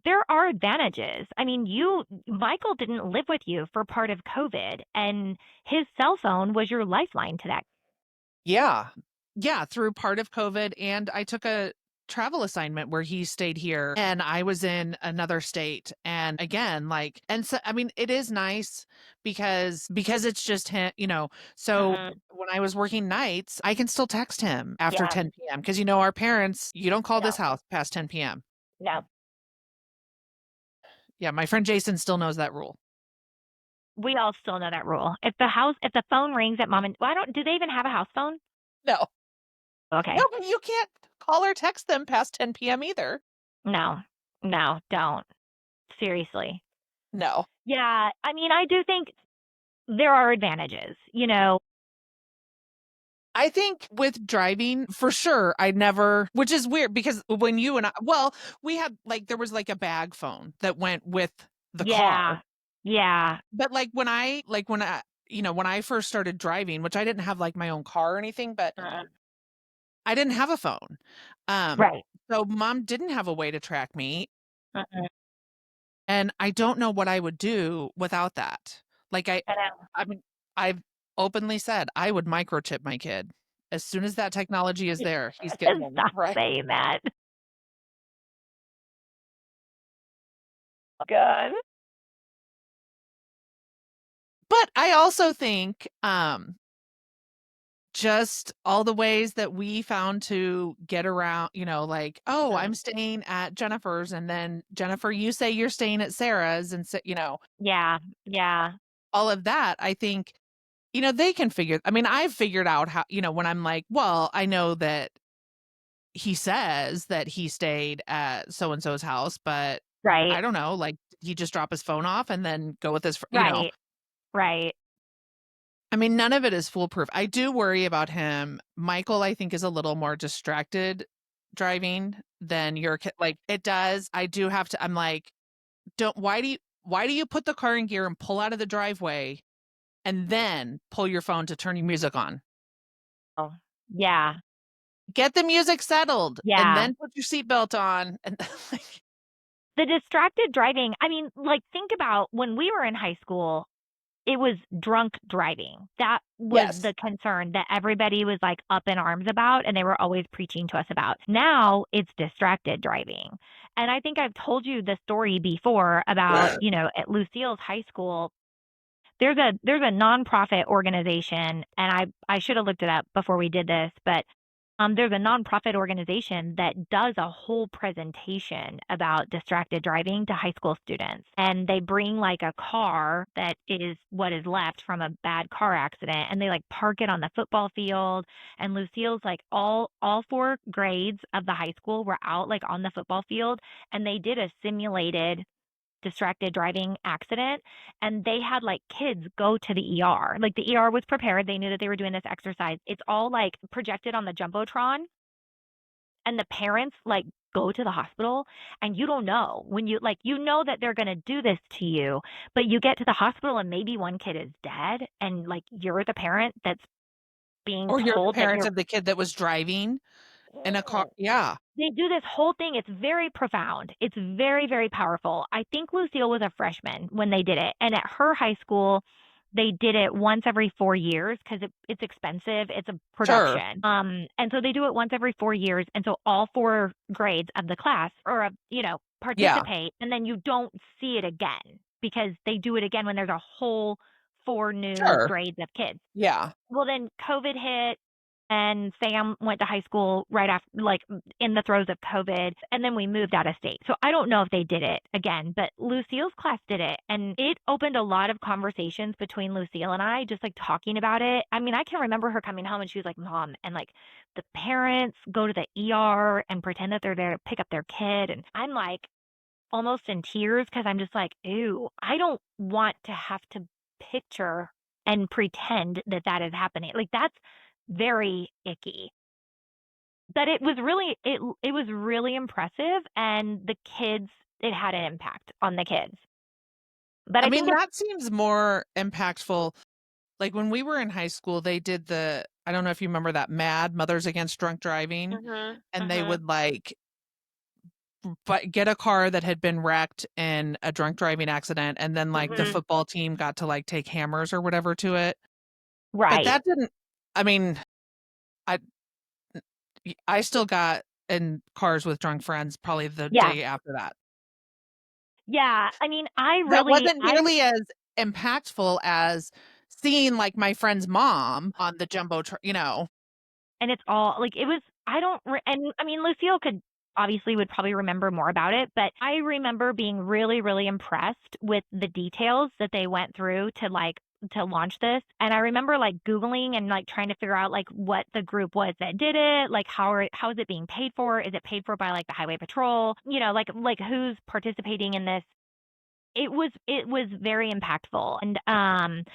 there are advantages. I mean, Michael didn't live with you for part of COVID, and his cell phone was your lifeline to that. Yeah. Yeah, through part of COVID, and I took a travel assignment where he stayed here and I was in another state. And again, like, and so, I mean, it is nice because it's just him, so Mhm. when I was working nights, I can still text him after Yeah. 10 p.m. because, our parents, you don't call this No. house past 10 p.m. No. Yeah. My friend Jason still knows that rule. We all still know that rule. If the phone rings at mom and well, I don't do they even have a house phone? No, no, Okay. but you can't call or text them past 10 p.m. either. No. No, don't. Seriously. No. Yeah, I mean, I do think there are advantages, you know? I think with driving, for sure, I never, which is weird because when you and I, well, we had like, there was like a bag phone that went with the Yeah. car. Yeah. But when I first started driving, which I didn't have like my own car or anything, but Uh-uh. I didn't have a phone. Um, Right. so mom didn't have a way to track me. Uh-uh. And I don't know what I would do without that. Like I know. I mean, I've openly said I would microchip my kid. As soon as that technology is there, he's getting one, Stop right? saying that. God. But I also think, just all the ways that we found to get around, like, "Oh, Mhm. I'm staying at Jennifer's," and then, "Jennifer, you say you're staying at Sarah's," and so, Yeah. Yeah. all of that, I think, they can I mean, I've figured out how, when I'm like, "Well, I know that he says that he stayed at so and so's house, but I Right. don't know, like, did he just drop his phone off and then go with his Right. Right. I mean, none of it is foolproof. I do worry about him. Michael, I think, is a little more distracted driving than your kid. Like, it does. I do have to, I'm like, don't, why do you put the car in gear and pull out of the driveway and then pull your phone to turn your music on? Oh. Yeah. Get the music settled and Yeah. then put your seatbelt on. And like, The distracted driving, I mean, like, think about when we were in high school, it was drunk driving. That was yes, the concern that everybody was, like, up in arms about, and they were always preaching to us about. Now, it's distracted driving. And I think I've told you the story before about, at Lucille's high school, there's a nonprofit organization, and I should have looked it up before we did this, but there's a nonprofit organization that does a whole presentation about distracted driving to high school students. And they bring like a car that is what is left from a bad car accident, and they like park it on the football field. And Lucille's like all four grades of the high school were out like on the football field, and they did a simulated distracted driving accident, and they had like kids go to the ER. Like the ER was prepared. They knew that they were doing this exercise. It's all like projected on the Jumbotron, and the parents like go to the hospital, and you don't know when you know that they're going to do this to you, but you get to the hospital and maybe one kid is dead, and like you're the parent that's being or you're the told that parents you're of the kid that was driving in a car. Yeah, they do this whole thing. It's very profound. It's very, very powerful. I think Lucille was a freshman when they did it. And at her high school, they did it once every 4 years because it's expensive. It's a sure. production. And so they do it once every 4 years. And so all four grades of the class Yeah, participate. And then you don't see it again because they do it again when there's a whole four new sure. grades of kids. Yeah. Well, then COVID hit, and Sam went to high school right after, like in the throes of COVID, and then we moved out of state. So I don't know if they did it again, but Lucille's class did it, and it opened a lot of conversations between Lucille and I, just like talking about it. I mean, I can remember her coming home and she was like, "Mom," and like the parents go to the ER and pretend that they're there to pick up their kid, and I'm like almost in tears because I'm just like, "Ew, I don't want to have to picture and pretend that that is happening." Like that's very icky. But it was really impressive, and the kids, it had an impact on the kids. But I I think mean, it's that seems more impactful. Like when we were in high school, they did I don't know if you remember that MAD, Mothers Against Drunk Driving, Mhm, and they mhm, would like but get a car that had been wrecked in a drunk driving accident, and then like the mhm. football team got to like take hammers or whatever to it. But Right. that didn't, I mean, I I still got in cars with drunk friends probably the Yeah. day after that. Yeah. I mean, That wasn't nearly as impactful as seeing, like, my friend's mom on the jumbo. and it's all like it was I don't re- and I mean Lucille could obviously would probably remember more about it, but I remember being really really impressed with the details that they went through to launch this. And I remember like googling and like trying to figure out like what the group was that did it, like how is it being paid for? Is it paid for by like the highway patrol? Like who's participating in this? It was very impactful. And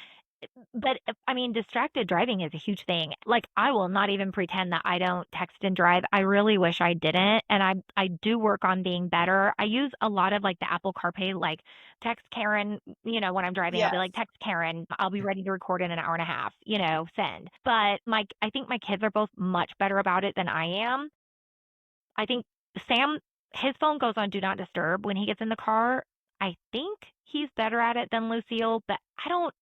but I mean, distracted driving is a huge thing. Like, I will not even pretend that I don't text and drive. I really wish I didn't, and I do work on being better. I use a lot of like the Apple CarPlay, like text Karen. When I'm driving, I'll be like, Yes. text Karen. I'll be ready to record in an hour and a half. Send. But I think my kids are both much better about it than I am. I think Sam, his phone goes on do not disturb when he gets in the car. I think he's better at it than Lucille, but I don't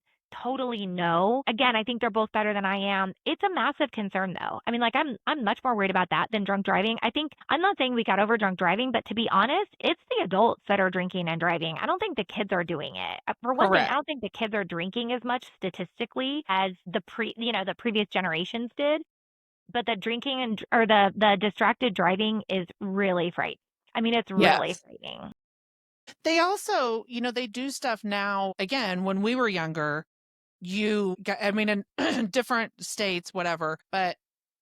totally know. Again, I think they're both better than I am. It's a massive concern though. I mean, like I'm much more worried about that than drunk driving. I think I'm not saying we got over drunk driving, but to be honest, it's the adults that are drinking and driving. I don't think the kids are doing it. For one thing, I Correct. don't think the kids are drinking as much statistically as the previous generations did. But the drinking or the distracted driving is really frightening. I mean, it's really Yes. frightening. They also, they do stuff now. Again, when we were younger, I mean, in different states, whatever, but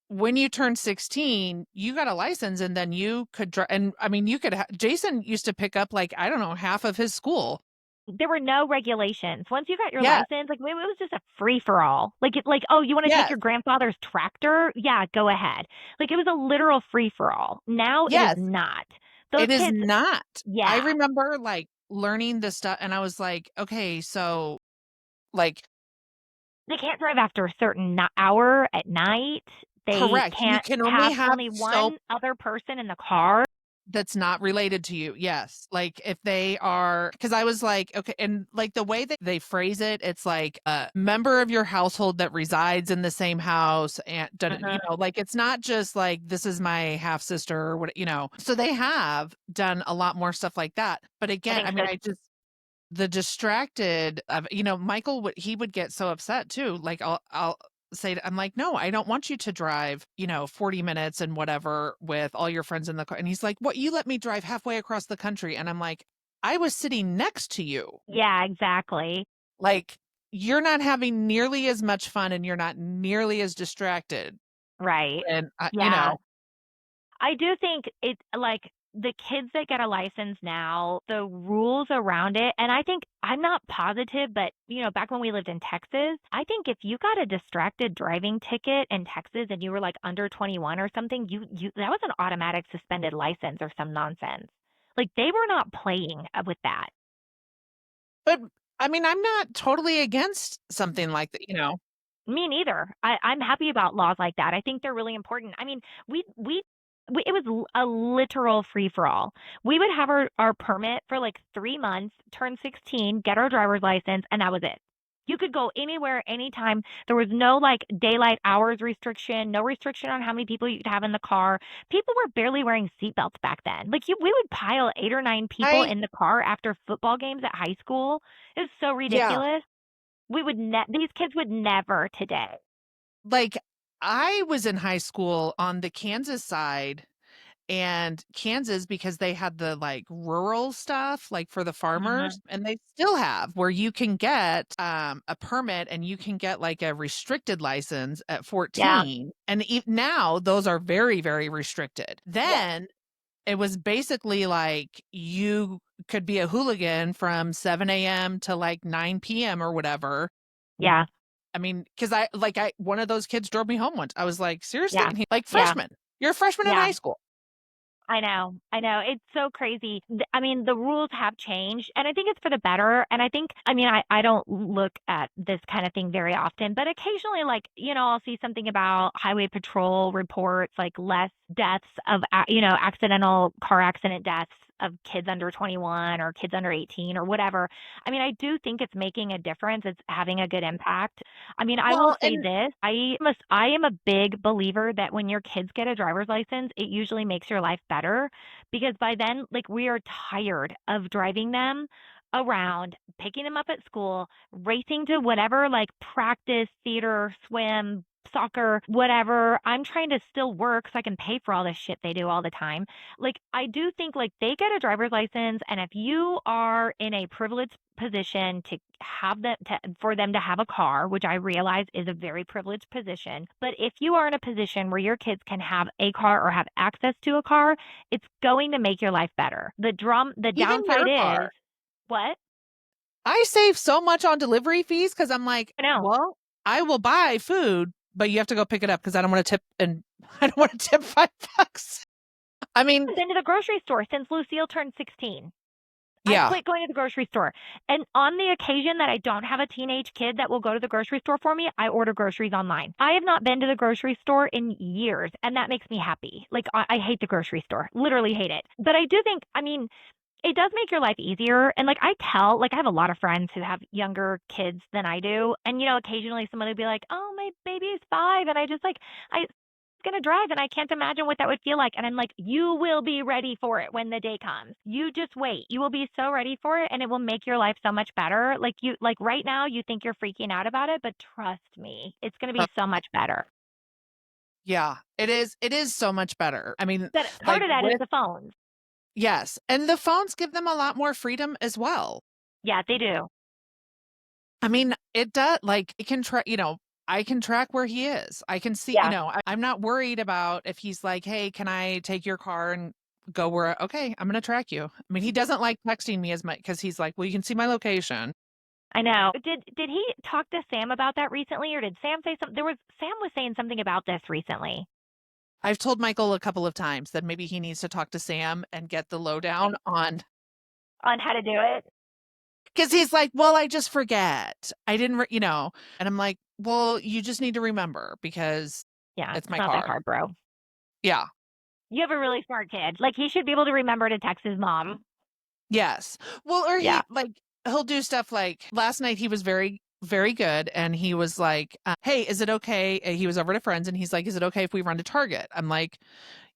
when you turned 16, you got a license and then you could drive. And I mean, Jason used to pick up like, I don't know, half of his school. There were no regulations. Once you got your Yeah. license, like maybe it was just a free for all. Like, oh, you want to take Yes. your grandfather's tractor? Yeah, go ahead. Like it was a literal free for all. Now it is Yes. not. Those It is kids, not. I yeah, remember like learning this stuff and I was like, okay, so like, they can't drive after a certain hour at night. They correct. You can't can only have have only so one other person in the car. that's not related to you. Yes. Like if they are, because I was like, okay. And like the way that they phrase it, it's like a member of your household that resides in the same house. And, like it's not just like this is my half sister or what. So they have done a lot more stuff like that. But I again, think I mean, so. the distracted of Michael he would get so upset too. Like I'll say I'm like, no, I don't want you to drive 40 minutes and whatever with all your friends in the car. And he's like, what, you let me drive halfway across the country? And I'm like, I was sitting next to you. Yeah, exactly. Like, you're not having nearly as much fun and you're not nearly as distracted. Right. And Yeah. I do think it like the kids that get a license now, the rules around it, and I think I'm not positive, but back when we lived in Texas, I think if you got a distracted driving ticket in Texas and you were like under 21 or something, you that was an automatic suspended license or some nonsense. Like they were not playing with that. but I mean, I'm not totally against something like that. Me neither. I'm happy about laws like that. I think they're really important. I mean, it was a literal free for all. We would have our permit for like 3 months, turn 16, get our driver's license, and that was it. You could go anywhere, anytime. There was no like daylight hours restriction, no restriction on how many people you could have in the car. People were barely wearing seatbelts back then. Like we would pile 8 or 9 people I in the car after football games at high school. It was so Yeah. ridiculous. These kids would never today. Like, I was in high school on the Kansas side, and Kansas, because they had the, like, rural stuff, like, for the farmers, Mhm. and they still have, where you can get, a permit and you can get, like, a restricted license at Yeah. 14, and now those are very, very restricted. Yes. Then, it was basically like you could be a hooligan from 7 a.m. to, like, 9 p.m. or whatever. Yeah. I mean, because one of those kids drove me home once. I was like, seriously? Yeah. And he like, Yeah. freshman. You're a freshman in Yeah. high school. I know. I know. It's so crazy. I mean, the rules have changed, and I think it's for the better. And I think, I mean, I don't look at this kind of thing very often, but occasionally, like, I'll see something about highway patrol reports, like less deaths of, accidental car accident deaths of kids under 21 or kids under 18 or whatever. I mean, I do think it's making a difference. It's having a good impact. I mean, I will Well, say and this. I am a big believer that when your kids get a driver's license, it usually makes your life better because by then, like, we are tired of driving them around, picking them up at school, racing to whatever, like practice, theater, swim, soccer, whatever. I'm trying to still work so I can pay for all this shit they do all the time. Like, I do think like they get a driver's license, and if you are in a privileged position to have them for them to have a car, which I realize is a very privileged position, but if you are in a position where your kids can have a car or have access to a car, it's going to make your life better. The even downside your is car. what? I save so much on delivery fees because I'm like, I know. well, I will buy food, but you have to go pick it up because I don't want to tip and I don't want to tip $5. I mean, I've been to the grocery store since Lucille turned 16. I yeah. quit going to the grocery store. And on the occasion that I don't have a teenage kid that will go to the grocery store for me, I order groceries online. I have not been to the grocery store in years, and that makes me happy. Like, I hate the grocery store, literally hate it. But I do think, I mean, it does make your life easier. And like, I have a lot of friends who have younger kids than I do. And, occasionally someone would be like, oh, my baby's 5. And I gonna drive and I can't imagine what that would feel like. And I'm like, you will be ready for it when the day comes. You just wait. You will be so ready for it and it will make your life so much better. Like right now you think you're freaking out about it, but trust me, it's gonna uh, be so much better. yeah, it is so much better. I mean, But part like of that is with the phones. yes, and the phones give them a lot more freedom as well. Yeah, they do. I mean, it does like it can track, I can track where he is. I can see, Yeah, I'm not worried about if he's like, "Hey, can I take your car and go where okay, I'm going to track you." I mean, he doesn't like texting me as much cuz he's like, "Well, you can see my location." I know. Did he talk to Sam about that recently, or did Sam say something? Sam was saying something about this recently I've told Michael a couple of times that maybe he needs to talk to Sam and get the lowdown on on how to do it. because he's like, well, I just forget. I didn't, and I'm like, well, you just need to remember because Yeah, it's it's my not that car. hard, bro. Yeah. You have a really smart kid. Like, he should be able to remember to text his mom. Yes. Well, or Yeah. he'll do stuff like last night he was very, very good. And he was like, hey, is it okay? He was over to friends and he's like, is it okay if we run to Target? I'm like,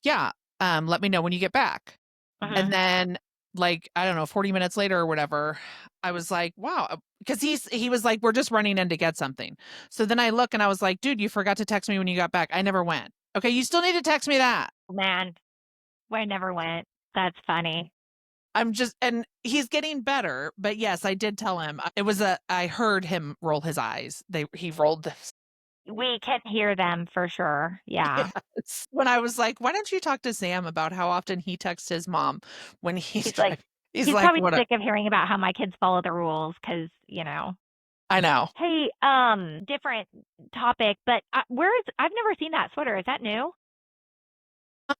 yeah. Let me know when you get back. And Mhm. then like, I don't know, 40 minutes later or whatever, I was like, wow, because he was like, we're just running in to get something. So then I look and I was like, dude, you forgot to text me when you got back. I never went. Okay, you still need to text me that. Man, where I never went. That's funny. I'm just and he's getting better, but yes, I did tell him. I heard him roll his eyes. He rolled this. We can hear them for sure. Yeah. Yes. When I was like, "Why don't you talk to Sam about how often he texts his mom when he's He's like driving?" He's he's like, probably "What a sick of hearing about how my kids follow the rules because, I know. Hey, different topic, but I've never seen that sweater. Is that new?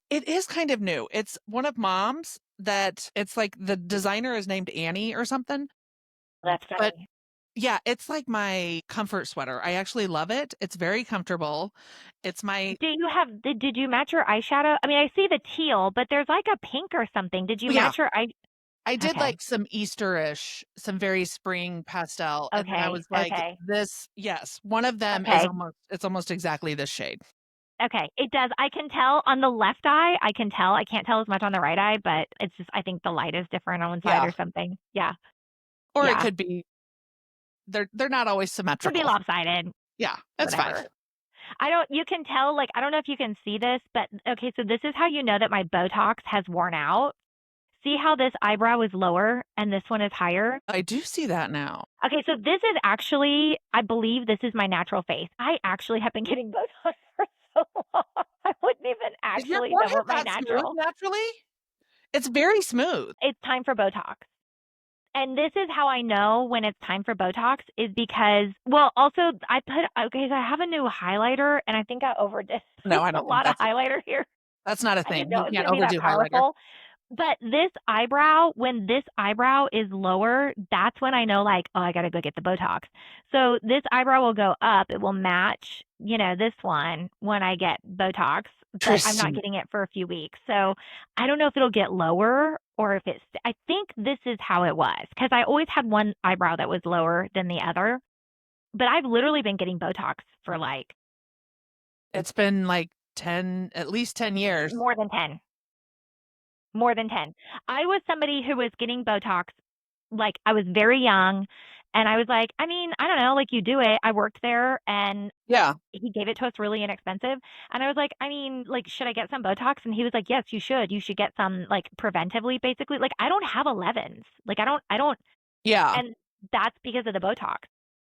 It is kind of new. It's one of mom's that it's like the designer is named Annie or something. That's But funny. yeah, it's like my comfort sweater. I actually love it. It's very comfortable. It's my Did you match your eyeshadow? I mean, I see the teal, but there's like a pink or something. Did you oh yeah, match your eye? I did Okay. like some Easterish, some very spring pastel, and then I Okay. was like, Okay. this yes, one of them is Okay. almost exactly this shade. Okay, it does. I can tell on the left eye, I can tell. I can't tell as much on the right eye, but it's just I think the light is different on one side Yeah. or something. Yeah. Or it Yeah. could be they're not always Could be symmetrical. lopsided, Yeah, that's fine. whatever. I don't you can tell, like, I don't know if you can see this, but okay, so this is how you know that my Botox has worn out. See how this eyebrow is lower and this one is higher? I do see that now. Okay, so this is actually, I believe this is my natural face. I actually have been getting Botox for so long. I wouldn't even Is your actually know forehead what my that smooth natural. naturally? It's very smooth. It's time for Botox. And this is how I know when it's time for Botox is because, well, also okay, so I have a new highlighter and I think I overdid. No, There's I a don't think lot of highlighter here. that's not a I didn't thing. know You it was can't going to be that overdo highlighter. powerful. But this eyebrow, when this eyebrow is lower, that's when I know, like, oh, I got to go get the Botox. So this eyebrow will go up. It will match, this one when I get Botox. but I'm not Interesting. getting it for a few weeks. So I don't know if it'll get lower or if it's, I think this is how it was because I always had one eyebrow that was lower than the other. But I've literally been getting Botox for like It's been like 10, at least 10 years. more than 10. More than 10. I was somebody who was getting Botox, like, I was very young, and I was like, I mean, I don't know, like, you do it. I worked there, and Yeah. he gave it to us really inexpensive, and I was like, I mean, like, should I get some Botox? And he was like, yes, you should. You should get some, like, preventively, basically. Like, I don't have 11s. Like, I don't Yeah. and that's because of the Botox.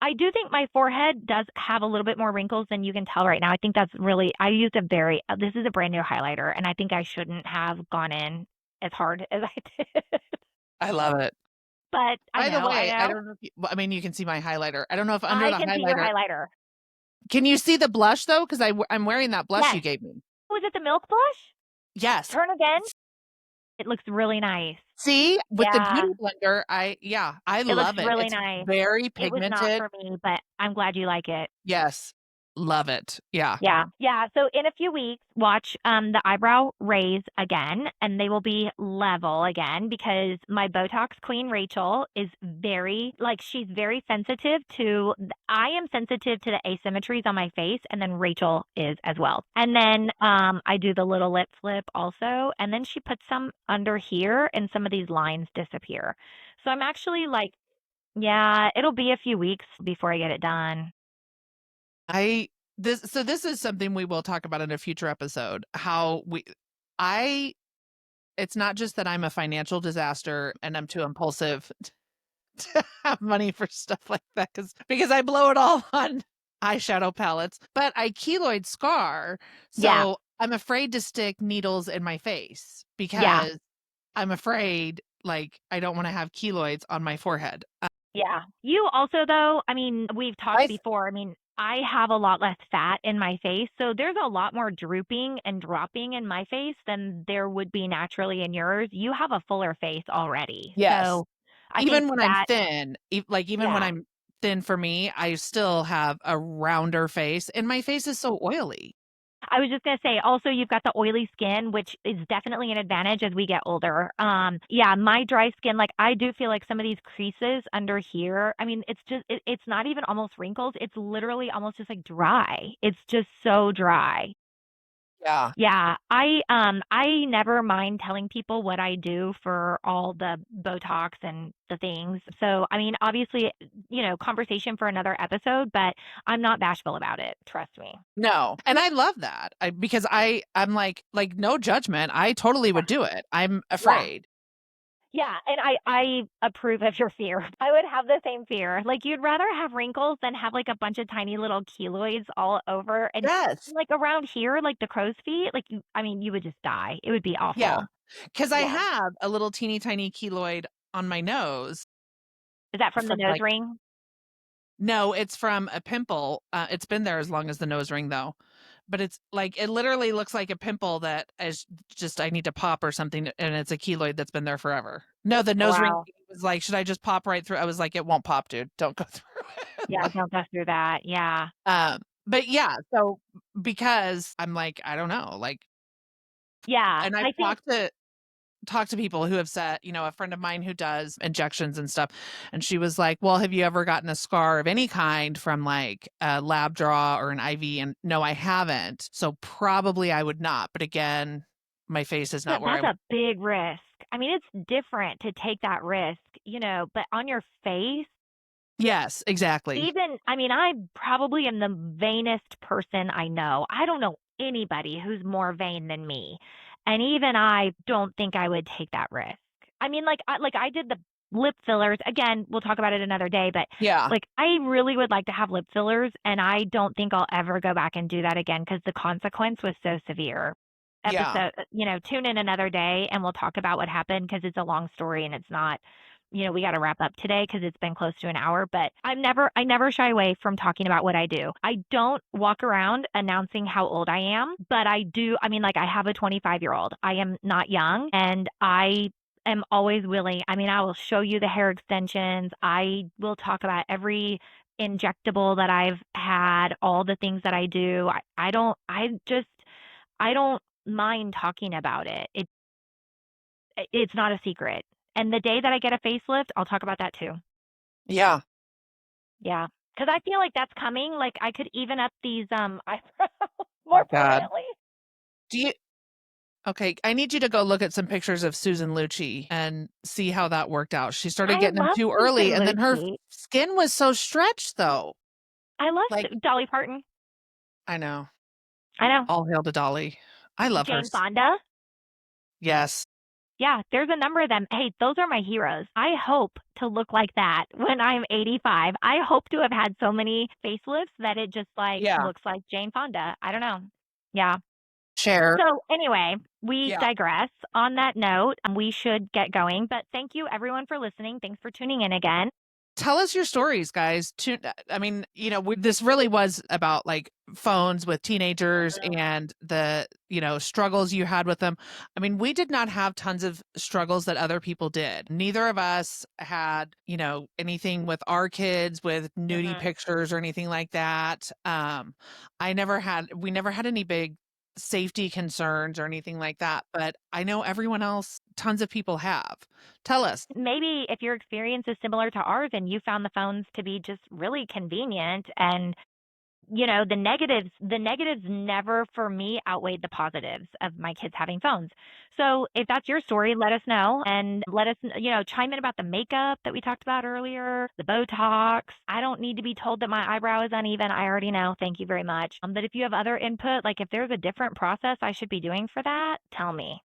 I do think my forehead does have a little bit more wrinkles than you can tell right now. I think that's really I used a very this is a brand new highlighter, and I think I shouldn't have gone in as hard as I did. I love it. But By the I way, I know. don't know if you, well, I mean, you can see my highlighter. I don't know if under I the can see your highlighter, highlighter. can you see the blush though? Because I'm wearing that blush you Yes. gave me. Was it the milk blush? Yes. Turn again. It looks really nice. See, with the Yeah, beauty blender, yeah, I it looks love it. really It's nice. very It was not pigmented. for me, but I'm glad you like it. Yes. Love it. Yeah. Yeah. Yeah. So in a few weeks, watch the eyebrow raise again, and they will be level again because my Botox queen Rachel is very like she's very sensitive to I am sensitive to the asymmetries on my face, and then Rachel is as well. And then I do the little lip flip also, and then she puts some under here and some of these lines disappear. So I'm actually like, yeah, it'll be a few weeks before I get it done. I this is something we will talk about in a future episode. How I it's not just that I'm a financial disaster and I'm too impulsive to have money for stuff like that because I blow it all on eyeshadow palettes, but I keloid scar, Yeah. so I'm afraid to stick needles in my face Yeah. because I'm afraid like I don't want to have keloids on my forehead. Yeah. You also, though, I mean, we've talked I before. I mean, I have a lot less fat in my face, so there's a lot more drooping and dropping in my face than there would be naturally in yours. You have a fuller face already. Yes. So I think Even when I'm that, thin, like even when yeah, I'm thin for me, I still have a rounder face and my face is so oily. I was just gonna say, also you've got the oily skin, which is definitely an advantage as we get older. Yeah, my dry skin, like I do feel like some of these creases under here. I mean, it's just it's not even almost wrinkles. It's literally almost just like dry. It's just so dry. Yeah. Yeah, I never mind telling people what I do for all the Botox and the things. So, I mean, obviously, conversation for another episode, but I'm not bashful about it. Trust me. No. And I love that. Because I'm like no judgment. I totally Yeah. would do it. I'm Yeah. afraid. Yeah, and I approve of your fear. I would have the same fear. Like you'd rather have wrinkles than have like a bunch of tiny little keloids all over and Yes. like around here, like the crow's feet. Like I mean, you would just die. It would be Yeah. awful. Cuz I Yeah. have a little teeny tiny keloid on my nose Is that from the from nose like ring? no, it's from a pimple. It's been there as long as the nose ring though. But it's like it literally looks like a pimple that is just I need to pop or something and it's a keloid that's been there forever. No, the Oh, nose ring wow. was like, should I just pop right through? I was like, it won't pop, dude. Don't go through it. Yeah, Like, don't go through that. Yeah. but yeah, so because I'm like, I don't know, like, Yeah, and I've I think talked to people who have said, a friend of mine who does injections and stuff, and she was like, "Well, have you ever gotten a scar of any kind from like a lab draw or an IV?" And no, I haven't. So probably I would not. But again, my face is not where I that's want. a big risk. I mean, it's different to take that risk, but on your face, Yes, exactly. even I mean, I probably am the vainest person I know. I don't know anybody who's more vain than me. And even I don't think I would take that risk. I mean, like I did the lip fillers. Again, we'll talk about it another day, but Yeah, like I really would like to have lip fillers and I don't think I'll ever go back and do that again because the consequence was so severe. yeah, Episode, tune in another day and we'll talk about what happened because it's a long story and it's not we got to wrap up today because it's been close to an hour, but I never shy away from talking about what I do. I don't walk around announcing how old I am, but I do. I mean, like I have a 25-year-old. I am not young and I am always willing. I mean, I will show you the hair extensions. I will talk about every injectable that I've had, all the things that I do. I don't, I just, I don't mind talking about it. It's not a secret. And the day that I get a facelift, I'll talk about that too. Yeah. Yeah. Because I feel like that's coming. Like I could even up these eyebrows Oh more God. permanently. Do you Okay, I need you to go look at some pictures of Susan Lucci and see how that worked out. She started I getting them love too early, Susan and then her Lucci. skin was so stretched, though. I love Like, Dolly Parton. I know. I know. All hail to Dolly. I love her. Jane Fonda. Yes. Yeah, there's a number of them. Hey, those are my heroes. I hope to look like that when I'm 85. I hope to have had so many facelifts that it just like Yeah. looks like Jane Fonda. I don't know. Yeah. Share. So anyway, we Yeah. digress. On that note, we should get going. But thank you everyone for listening. Thanks for tuning in again. Tell us your stories, guys. I mean, this really was about like phones with teenagers and the, struggles you had with them. I mean, we did not have tons of struggles that other people did. Neither of us had, anything with our kids with nudie Mhm. pictures or anything like that. We never had any big safety concerns or anything like that, but I know everyone else, tons of people have. Tell us. Maybe if your experience is similar to ours and you found the phones to be just really convenient and the negatives never for me outweighed the positives of my kids having phones. So if that's your story, let us know and let us, chime in about the makeup that we talked about earlier, the Botox. I don't need to be told that my eyebrow is uneven. I already know. Thank you very much. But if you have other input, like if there's a different process I should be doing for that, tell me.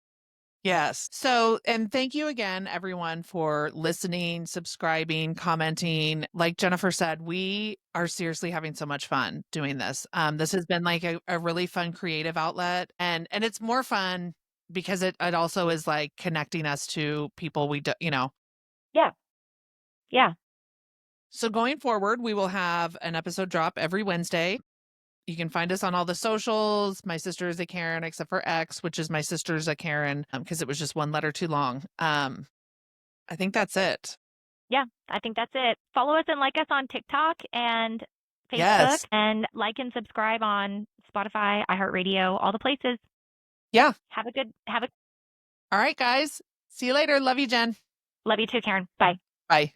Yes. So, and thank you again, everyone, for listening, subscribing, commenting. Like Jennifer said, we are seriously having so much fun doing this. This has been like a really fun creative outlet, and it's more fun because it also is like connecting us to people we do. Yeah. Yeah. So going forward, we will have an episode drop every Wednesday. You can find us on all the socials. My sister is a Karen, except for X, which is my sister's a Karen, because it was just one letter too long. I think that's it. Yeah, I think that's it. Follow us and like us on TikTok and Facebook Yes. and like and subscribe on Spotify, iHeartRadio, all the places. Yeah. Have a All right, guys. See you later. Love you, Jen. love you too, Karen. Bye. Bye.